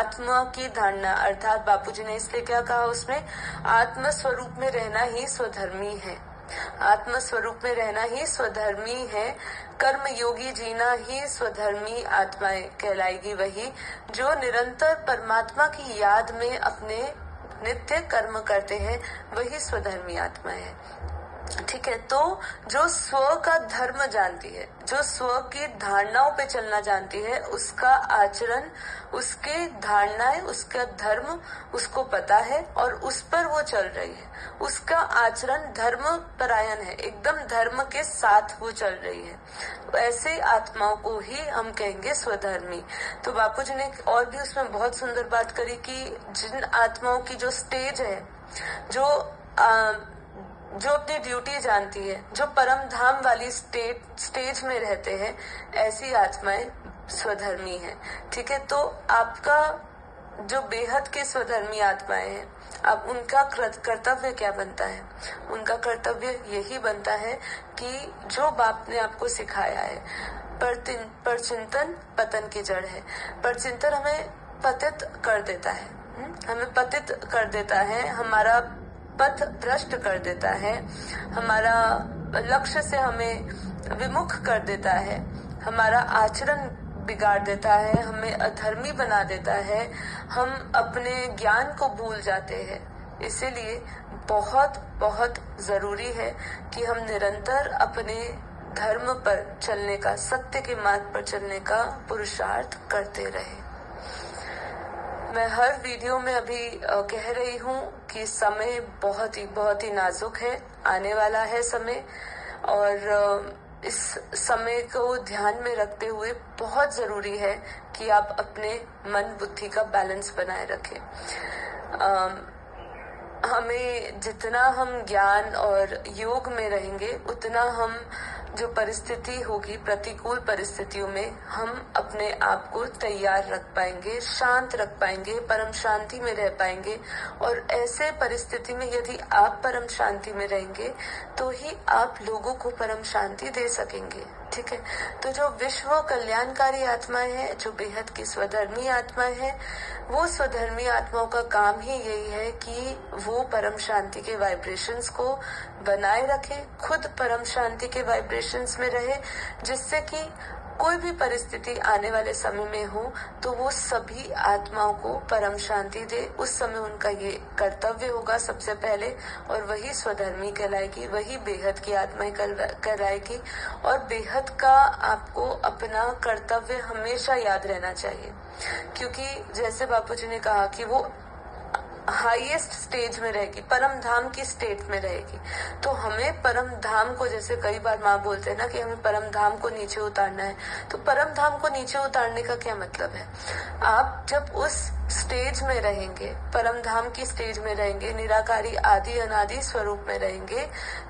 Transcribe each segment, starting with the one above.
आत्मा की धारणा, अर्थात बापूजी ने इसलिए क्या कहा उसमें, आत्म स्वरूप में रहना ही स्वधर्मी है। आत्म स्वरूप में रहना ही स्वधर्मी है। कर्म योगी जीना ही स्वधर्मी आत्माएं कहलाएगी। वही जो निरंतर परमात्मा की याद में अपने नित्य कर्म करते हैं, वही स्वधर्मी आत्मा है। ठीक है, तो जो स्व का धर्म जानती है, जो स्व की धारणाओं पे चलना जानती है, उसका आचरण, उसके धारणाएं, उसका धर्म उसको पता है और उस पर वो चल रही है। उसका आचरण धर्म परायण है, एकदम धर्म के साथ वो चल रही है। ऐसे आत्माओं को ही हम कहेंगे स्वधर्मी। तो बापूजी ने और भी उसमें बहुत सुंदर बात करी कि जिन आत्माओं की जो स्टेज है, जो अपनी ड्यूटी जानती है, जो परम धाम वाली स्टेज में रहते हैं, ऐसी आत्माएं स्वधर्मी हैं। ठीक है, तो आपका जो बेहद के स्वधर्मी आत्माएं हैं, अब उनका कर्तव्य क्या बनता है? उनका कर्तव्य यही बनता है कि जो बाप ने आपको सिखाया है, पर चिंतन पतन की जड़ है। पर चिंतन हमें पतित कर देता है, हमें पतित कर देता है, हमारा पथ भ्रष्ट कर देता है, हमारा लक्ष्य से हमें विमुख कर देता है, हमारा आचरण बिगाड़ देता है, हमें अधर्मी बना देता है, हम अपने ज्ञान को भूल जाते हैं। इसीलिए बहुत बहुत जरूरी है कि हम निरंतर अपने धर्म पर चलने का, सत्य के मार्ग पर चलने का पुरुषार्थ करते रहें। मैं हर वीडियो में अभी कह रही हूँ कि समय बहुत ही नाजुक है, आने वाला है समय, और इस समय को ध्यान में रखते हुए बहुत जरूरी है कि आप अपने मन बुद्धि का बैलेंस बनाए रखें। हमें जितना हम ज्ञान और योग में रहेंगे, उतना हम जो परिस्थिति होगी, प्रतिकूल परिस्थितियों में हम अपने आप को तैयार रख पाएंगे, शांत रख पाएंगे, परम शांति में रह पाएंगे। और ऐसे परिस्थिति में यदि आप परम शांति में रहेंगे, तो ही आप लोगों को परम शांति दे सकेंगे। ठीक है, तो जो विश्व कल्याणकारी आत्माएं हैं, जो बेहद की स्वधर्मी आत्माएं हैं, वो स्वधर्मी आत्माओं का काम ही यही है कि वो परम शांति के वाइब्रेशंस को बनाए रखे, खुद परम शांति के वाइब्रेशंस में रहे, जिससे कि कोई भी परिस्थिति आने वाले समय में हो तो वो सभी आत्माओं को परम शांति दे। उस समय उनका ये कर्तव्य होगा सबसे पहले, और वही स्वधर्मी कहलाएगी, वही बेहद की आत्माएं कहलाएगी। और बेहद का आपको अपना कर्तव्य हमेशा याद रहना चाहिए, क्योंकि जैसे बापूजी ने कहा कि वो हाईएस्ट स्टेज में रहेगी, परम धाम की स्टेट में रहेगी। तो हमें परम धाम को, जैसे कई बार माँ बोलते हैं ना कि हमें परम धाम को नीचे उतारना है, तो परम धाम को नीचे उतारने का क्या मतलब है? आप जब उस स्टेज में रहेंगे, परम धाम की स्टेज में रहेंगे, निराकारी आदि अनादि स्वरूप में रहेंगे,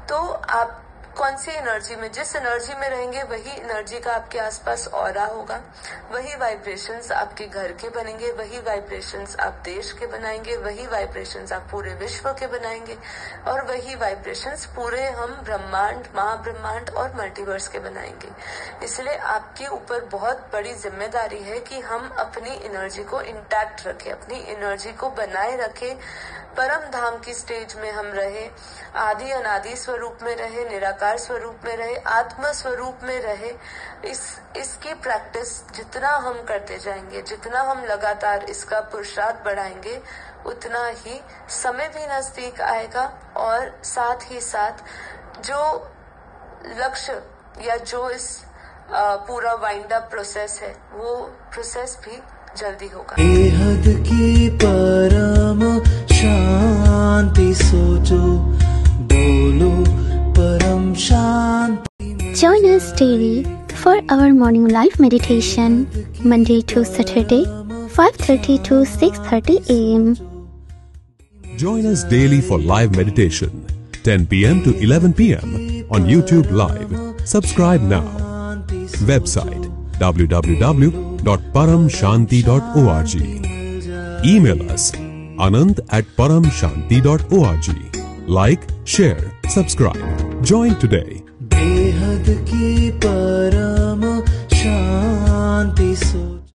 तो आप कौन सी एनर्जी में, जिस एनर्जी में रहेंगे, वही एनर्जी का आपके आसपास ऑरा होगा, वही वाइब्रेशंस आपके घर के बनेंगे, वही वाइब्रेशंस आप देश के बनाएंगे, वही वाइब्रेशंस आप पूरे विश्व के बनाएंगे, और वही वाइब्रेशंस पूरे हम ब्रह्मांड, महाब्रह्मांड और मल्टीवर्स के बनाएंगे। इसलिए आपके ऊपर बहुत बड़ी जिम्मेदारी है कि हम अपनी एनर्जी को इंटैक्ट रखें, अपनी एनर्जी को बनाए रखें, परम धाम की स्टेज में हम रहे, आदि अनादि स्वरूप में रहे, निराकार स्वरूप में रहे, आत्म स्वरूप में रहे। इसकी प्रैक्टिस जितना हम करते जाएंगे, जितना हम लगातार इसका पुरुषार्थ बढ़ाएंगे, उतना ही समय भी नजदीक आएगा, और साथ ही साथ जो लक्ष्य या जो इस पूरा वाइंड अप प्रोसेस है, वो प्रोसेस भी जल्दी होगा। बेहद की परम शांति सोचो, बोलो परम शांति। Join us daily for our morning live meditation, Monday to Saturday, 5:30 to 6:30 a.m. Join us daily for live meditation, 10 p.m. to 11 p.m. on YouTube Live. Subscribe now. Website www.paramshanti.org. Email us anant@paramshanti.org. Like, share, subscribe. Join today. बेहद की परम शांति सो